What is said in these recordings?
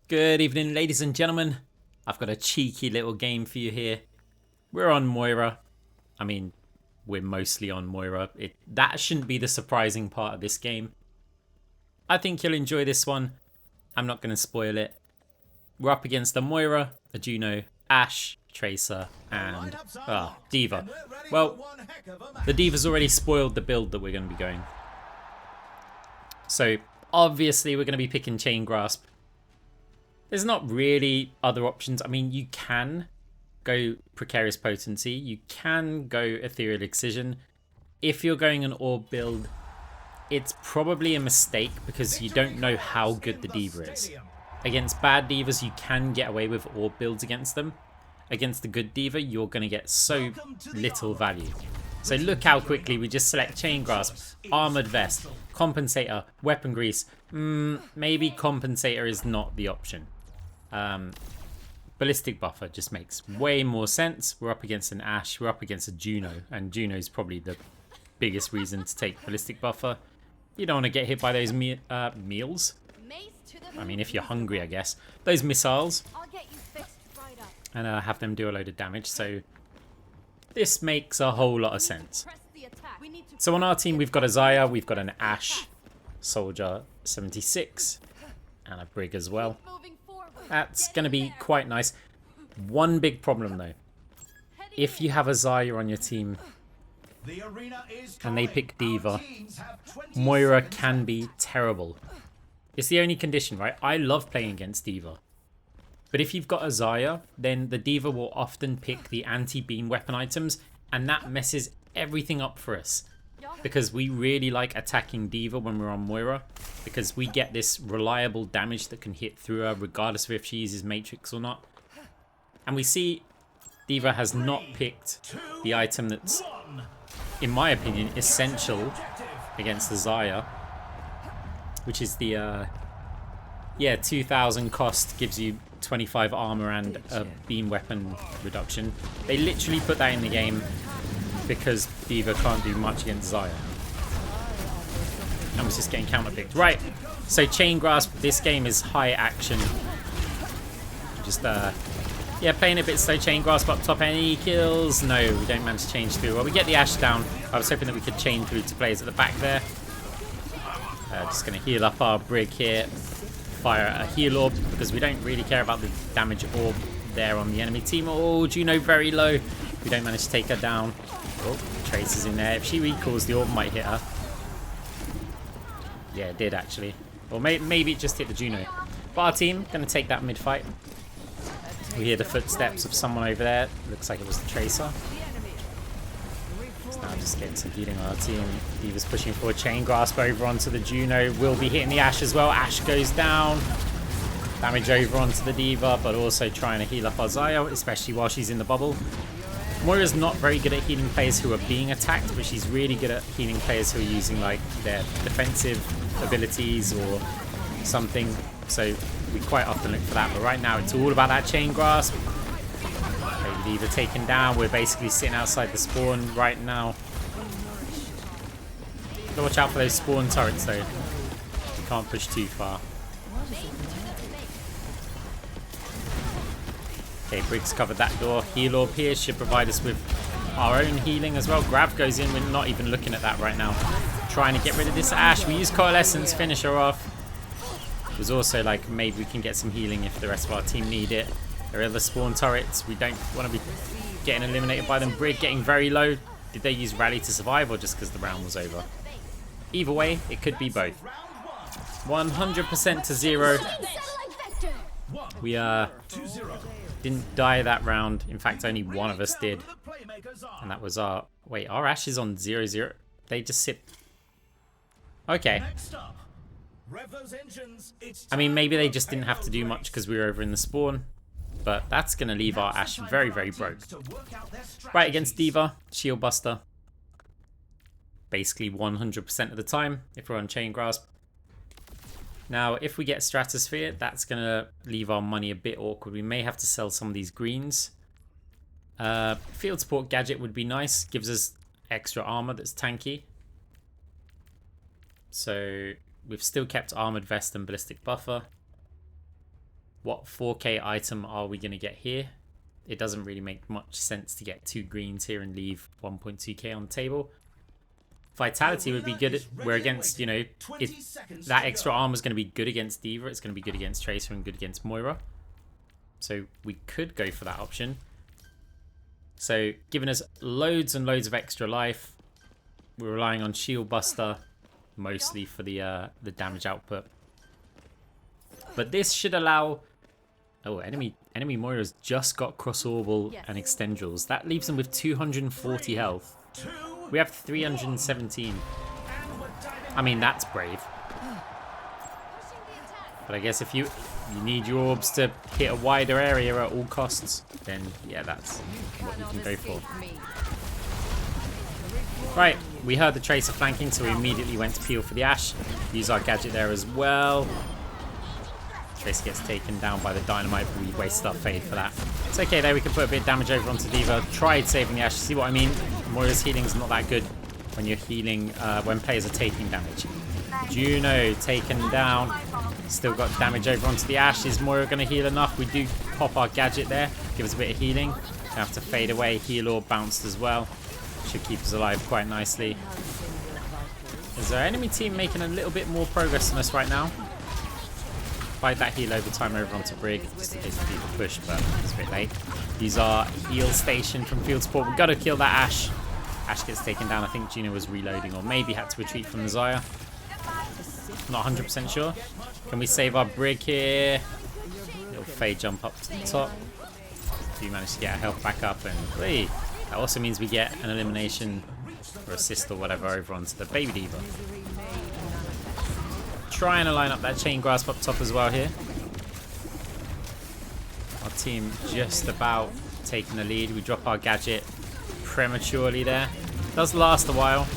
Good evening, ladies and gentlemen. I've got a cheeky little game for you here. We're on Moira. I mean, we're mostly on Moira. That shouldn't be the surprising part of this game. I think you'll enjoy this one. I'm not going to spoil it. We're up against a Moira, a Juno, Ashe, Tracer, and D.Va. Well, the D.Va's already spoiled the build that we're going to be going. So, obviously, we're going to be picking Chain Grasp. There's not really other options. I mean, you can go Precarious Potency. You can go Ethereal Excision. If you're going an Orb build, it's probably a mistake because you don't know how good the D.Va is. Against bad D.Vas, you can get away with Orb builds against them. Against the good D.Va, you're going to get so little value. So look how quickly we just select Chain Grasp, Armored Vest, Compensator, Weapon Grease. Maybe Compensator is not the option. Ballistic Buffer just makes way more sense. We're up against an Ashe, we're up against a Juno, and Juno's probably the biggest reason to take Ballistic Buffer. You don't want to get hit by those meals. I mean, if you're hungry, I guess. Those missiles. And have them do a load of damage, so this makes a whole lot of sense. So on our team, we've got a Xayah, we've got an Ashe, Soldier 76, and a Brig as well. That's going to be quite nice. One big problem though. If you have a Xayah on your team and they pick D.Va, Moira can be terrible. It's the only condition, right? I love playing against D.Va. But if you've got a Xayah, then the D.Va will often pick the anti-beam weapon items, and that messes everything up for us. Because we really like attacking D.Va when we're on Moira, because we get this reliable damage that can hit through her regardless of if she uses Matrix or not. And we see D.Va has not picked the item that's, in my opinion, essential against the Xayah, which is the 2000 cost, gives you 25 armor and a beam weapon reduction. They literally put that in the game because D.Va can't do much against Xayah. And was just getting counterpicked. Right, so Chain Grasp, this game is high action. Just, playing a bit slow. Chain Grasp up top. Any kills? No, we don't manage to change through. Well, we get the Ashe down. I was hoping that we could chain through to players at the back there. Just going to heal up our Brig here. Fire a heal orb because we don't really care about the damage orb there on the enemy team. Oh, Juno very low. We don't manage to take her down. Oh, Tracer's in there. If she recalls, the orb might hit her. Yeah, it did actually. Or maybe it just hit the Juno. But our team going to take that mid fight. We hear the footsteps of someone over there. Looks like it was the Tracer. So now just getting some healing on our team. D.Va's pushing forward. Chain Grasp over onto the Juno. Will be hitting the Ashe as well. Ashe goes down. Damage over onto the D.Va, but also trying to heal up our Xayah, especially while she's in the bubble. Moira's not very good at healing players who are being attacked, but she's really good at healing players who are using like their defensive abilities or something. So we quite often look for that. But right now it's all about that Chain Grasp. D.Va taken down. We're basically sitting outside the spawn right now. Gotta watch out for those spawn turrets though. Can't push too far. Okay, Briggs covered that door. Heal Orb here should provide us with our own healing as well. Grav goes in. We're not even looking at that right now. Trying to get rid of this Ashe. We use Coalescence, finish her off. It was also like, maybe we can get some healing if the rest of our team need it. There are other spawn turrets. We don't want to be getting eliminated by them. Brig getting very low. Did they use Rally to survive or just because the round was over? Either way, it could be both. 100% to 0. We didn't die that round. In fact, only one of us did. And that was our... Wait, our Ashe is on 0-0. They just sit... Okay. I mean, maybe they just didn't have to do much because we were over in the spawn. But that's going to leave our Ashe very, very broke. Right, against D.Va, Shield Buster. Basically 100% of the time if we're on Chain Grasp. Now, if we get Stratosphere, that's going to leave our money a bit awkward. We may have to sell some of these greens. Field Support Gadget would be nice. Gives us extra armor that's tanky. So we've still kept Armored Vest and Ballistic Buffer. What 4K item are we going to get here? It doesn't really make much sense to get 2 greens here and leave 1.2k on the table. Vitality would be good. We're against, you know, if that extra armor is going to be good against D.Va, it's going to be good against Tracer and good against Moira. So we could go for that option. So giving us loads and loads of extra life. We're relying on Shield Buster mostly for the damage output. But this should allow... Oh, enemy Moira's just got Cross-Orbital and Extendrils. That leaves them with 240 health. We have 317. I mean, that's brave. But I guess if you need your orbs to hit a wider area at all costs, then yeah, that's what you can go for. Right, we heard the Tracer flanking, so we immediately went to peel for the Ashe. Use our gadget there as well. Tracer gets taken down by the dynamite, but we wasted our fade for that. It's okay there, we can put a bit of damage over onto D.Va. Tried saving the Ashe, see what I mean? Moira's healing is not that good when you're healing, when players are taking damage. Juno taken down. Still got damage over onto the Ashe. Is Moira going to heal enough? We do pop our gadget there. Give us a bit of healing. Have to fade away. Heal orb bounced as well. Should keep us alive quite nicely. Is our enemy team making a little bit more progress than us right now? Fight that heal over time over onto Brig, just in case the people push, but it's a bit late. Use our heal station from field support. We've got to kill that Ashe. Ashe gets taken down. I think Juno was reloading or maybe had to retreat from the Xayah. Not 100% sure. Can we save our Brig here? Little fade jump up to the top. Do manage to get our health back up, and hey, that also means we get an elimination or assist or whatever over onto the baby D.Va. Trying to line up that chain grasp up top as well here. Our team just about taking the lead. We drop our gadget prematurely there. It does last a while,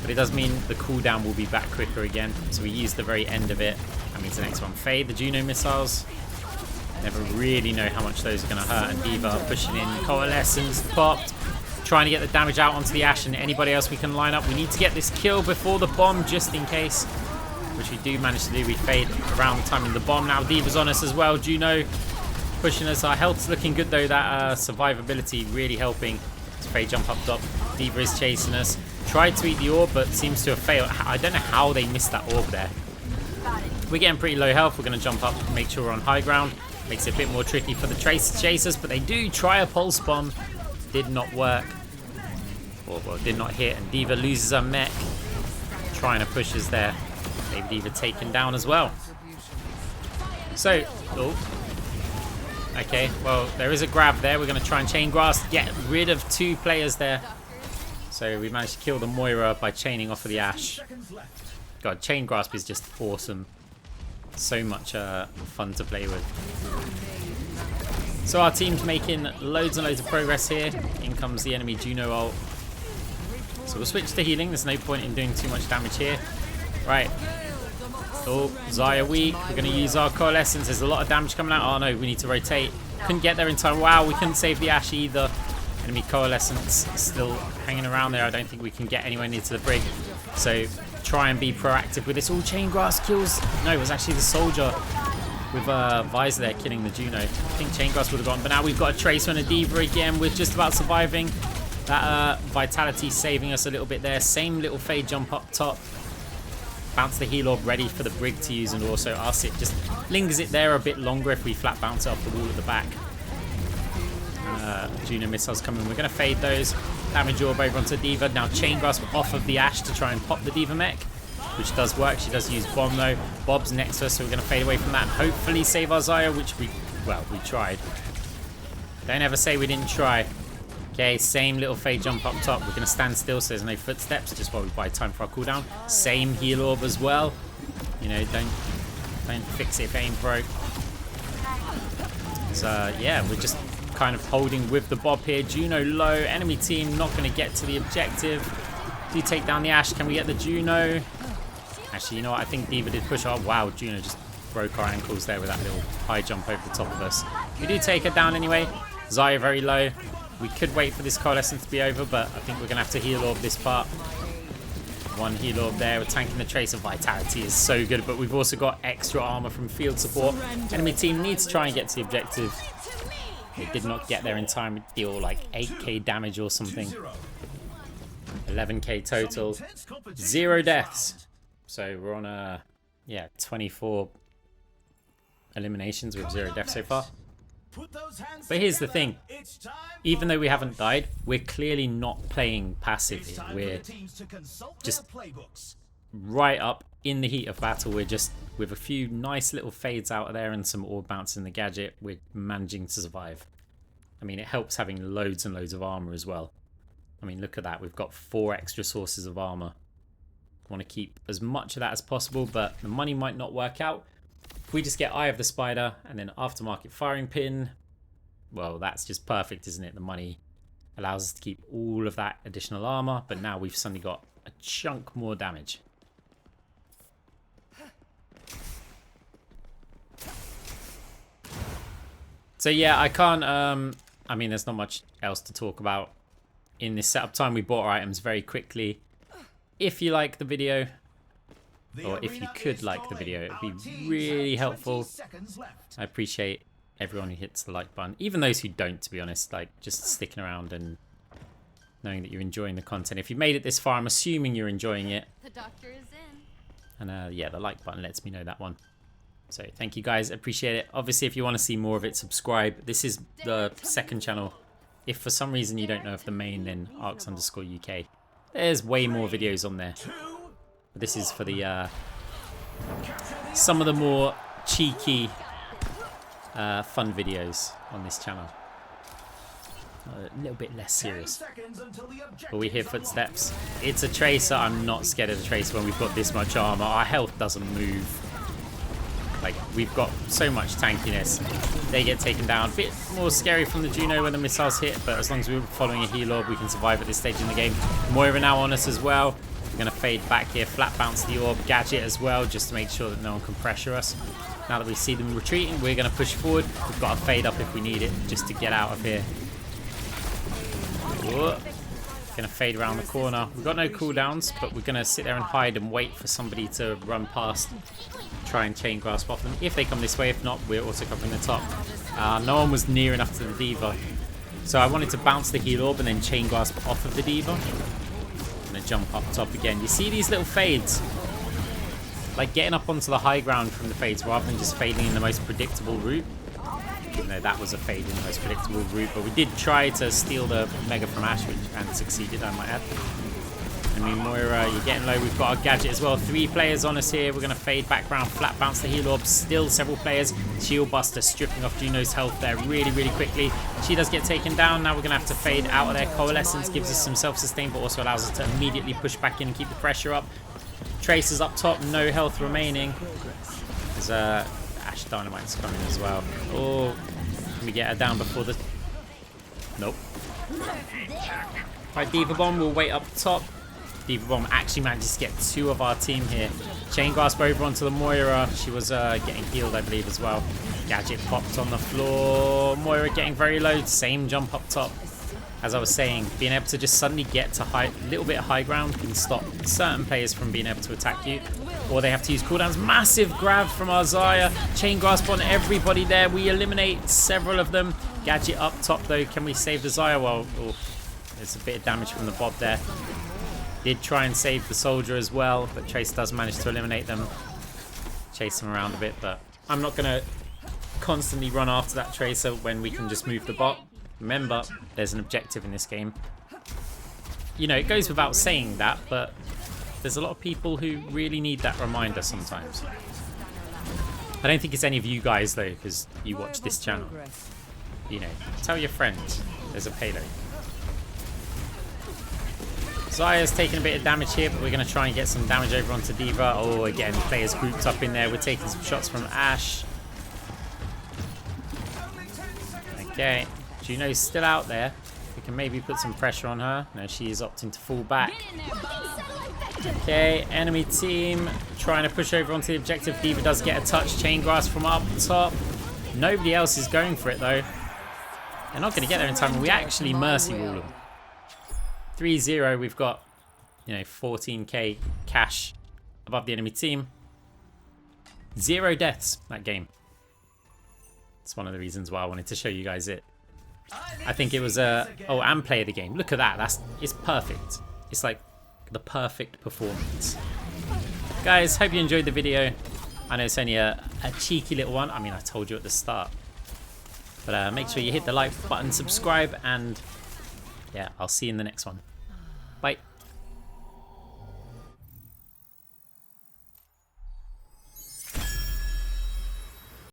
but it does mean the cooldown will be back quicker again. So we use the very end of it. That means the next one. Fade the Juno missiles. Never really know how much those are going to hurt. And D.Va pushing in. Coalescence popped. Trying to get the damage out onto the Ashe and anybody else we can line up. We need to get this kill before the bomb just in case. Which we do manage to do. We fade around the time in the bomb. Now D.Va's on us as well. Juno pushing us. Our health's looking good though. That survivability really helping. Fade jump up top. D.Va is chasing us. Tried to eat the orb, but seems to have failed. I don't know how they missed that orb there. We're getting pretty low health. We're going to jump up, make sure we're on high ground. Makes it a bit more tricky for the Tracer chasers, but they do try a pulse bomb. Did not work. Or well, did not hit, and D.Va loses her mech. Trying to push us there. Maybe D.Va taken down as well. So, oh. Okay, well, there is a grab there. We're going to try and chain grasp, get rid of 2 players there. So we managed to kill the Moira by chaining off of the Ashe. God, chain grasp is just awesome. So much fun to play with. So our team's making loads and loads of progress here. In comes the enemy Juno ult. So we'll switch to healing. There's no point in doing too much damage here. Right. Oh, Xayah weak. We're going to use our Coalescence. There's a lot of damage coming out. Oh no, we need to rotate. Couldn't get there in time. Wow, we couldn't save the Ashe either. Enemy Coalescence still hanging around there. I don't think we can get anywhere near to the Brig. So try and be proactive with this. All chain grasp kills. No, it was actually the soldier with Visor there killing the Juno. I think chain grasp would have gone. But now we've got a Tracer and a D.Va again. We're just about surviving. That Vitality saving us a little bit there. Same little fade jump up top. Bounce the heal orb ready for the Brig to use, and also us. It just lingers it there a bit longer if we flat bounce it off the wall at the back. Juno missiles coming. We're going to fade those. Damage orb over onto D.Va. Now chain grasp off of the Ashe to try and pop the D.Va mech, which does work. She does use bomb though. Bob's next to us, so we're going to fade away from that and hopefully save our Xayah, which we tried. Don't ever say we didn't try. Okay, same little fade jump up top. We're going to stand still so there's no footsteps, just while we buy time for our cooldown. Same heal orb as well. You know, don't fix it if it ain't broke. So yeah, we're just kind of holding with the Bob here. Juno low. Enemy team not going to get to the objective. Do take down the Ashe. Can we get the Juno? Actually, you know what? I think D.Va did push. Oh wow, Juno just broke our ankles there with that little high jump over the top of us. We do take her down anyway. Xayah very low. We could wait for this Coalescence to be over, but I think we're going to have to heal orb this part. One heal orb there. We're tanking the Tracer. Vitality is so good, but we've also got extra armor from field support. Enemy team needs to try and get to the objective. They did not get there in time. We deal like 8k damage or something. 11k total. 0 deaths. So we're on a, 24 eliminations with 0 deaths so far. But here's the thing. Even though we haven't died, we're clearly not playing passively. We're just right up in the heat of battle. We're just, with a few nice little fades out of there and some orb bounce in the gadget, we're managing to survive. I mean, it helps having loads and loads of armor as well. I mean, look at that. We've got 4 extra sources of armor. Want to keep as much of that as possible, but the money might not work out. If we just get Eye of the Spider and then aftermarket firing pin, well, that's just perfect, isn't it? The money allows us to keep all of that additional armor, but now we've suddenly got a chunk more damage. So yeah, I can't, I mean, there's not much else to talk about. In this setup time, we bought our items very quickly. If you like the video, or if you could like the video, it would be really helpful. I appreciate everyone who hits the like button, even those who don't, to be honest, like just sticking around and knowing that you're enjoying the content. If you made it this far, I'm assuming you're enjoying it. The doctor is in. And yeah, the like button lets me know that one. So thank you guys, appreciate it. Obviously, if you want to see more of it, subscribe. This is the second channel. If for some reason you don't know of the main, then arcs_UK. There's way more videos on there. But this is for the some of the more cheeky, fun videos on this channel. A little bit less serious. But we hear footsteps. It's a Tracer. I'm not scared of the Tracer when we've got this much armor. Our health doesn't move. Like, we've got so much tankiness. They get taken down. A bit more scary from the Juno when the missiles hit, but as long as we're following a heal orb, we can survive at this stage in the game. Moira now on us as well. We're going to fade back here, flat bounce the orb, gadget as well, just to make sure that no one can pressure us. Now that we see them retreating, we're going to push forward. We've got to fade up if we need it, just to get out of here. Whoa. Going to fade around the corner. We've got no cooldowns, but we're going to sit there and hide and wait for somebody to run past. Try and chain grasp off them if they come this way. If not, we're also covering the top. No one was near enough to the D.Va, so I wanted to bounce the heal orb and then chain grasp off of the D.Va. I'm gonna jump up top again. You see these little fades, like getting up onto the high ground from the fades rather than just fading in the most predictable route, even though that was a fade in the most predictable route. But we did try to steal the Mega from Ash, and succeeded, I might add. I mean, Moira, you're getting low. We've got our gadget as well. 3 players on us here. We're going to fade back round, flat bounce the heal orb. Still several players. Shield Buster stripping off Juno's health there really, really quickly. She does get taken down. Now we're going to have to fade out of there. Coalescence gives us some self-sustain, but also allows us to immediately push back in and keep the pressure up. Tracer's up top, no health remaining. There's Ash Dynamite's coming as well. Oh, can we get her down before the... Nope. Right, D.Va Bomb will wait up top. D.Va Bomb actually manages to get 2 of our team here. Chain grasp over onto the Moira. She was getting healed, I believe, as well. Gadget popped on the floor. Moira getting very low. Same jump up top. As I was saying, being able to just suddenly get to a little bit of high ground can stop certain players from being able to attack you. Or they have to use cooldowns. Massive grab from our Xayah. Chain grasp on everybody there. We eliminate several of them. Gadget up top, though. Can we save the Xayah? Well, oh, there's a bit of damage from the Bob there. Did try and save the soldier as well, but Trace does manage to eliminate them. Chase them around a bit, but I'm not going to constantly run after that Tracer when we can just move the bot. Remember, there's an objective in this game. You know, it goes without saying that, but there's a lot of people who really need that reminder sometimes. I don't think it's any of you guys, though, because you watch this channel. You know, tell your friends there's a payload. Xayah's taking a bit of damage here, but we're going to try and get some damage over onto D.Va. Oh, again, players grouped up in there. We're taking some shots from Ash. Okay, Juno's still out there. We can maybe put some pressure on her. No, she is opting to fall back. Okay, enemy team trying to push over onto the objective. D.Va does get a touch. Chain grasp from up top. Nobody else is going for it, though. They're not going to get there in time. We actually mercy rule them. 3-0, we've got You know, 14k cash above the enemy team. 0 deaths that game. It's one of the reasons why I wanted to show you guys it. I think it was oh, and play of the game. Look at that. It's perfect. It's like the perfect performance. Guys, hope you enjoyed the video. I know it's only a cheeky little one. I mean, I told you at the start. But make sure you hit the like button, subscribe, and yeah, I'll see you in the next one. Bye.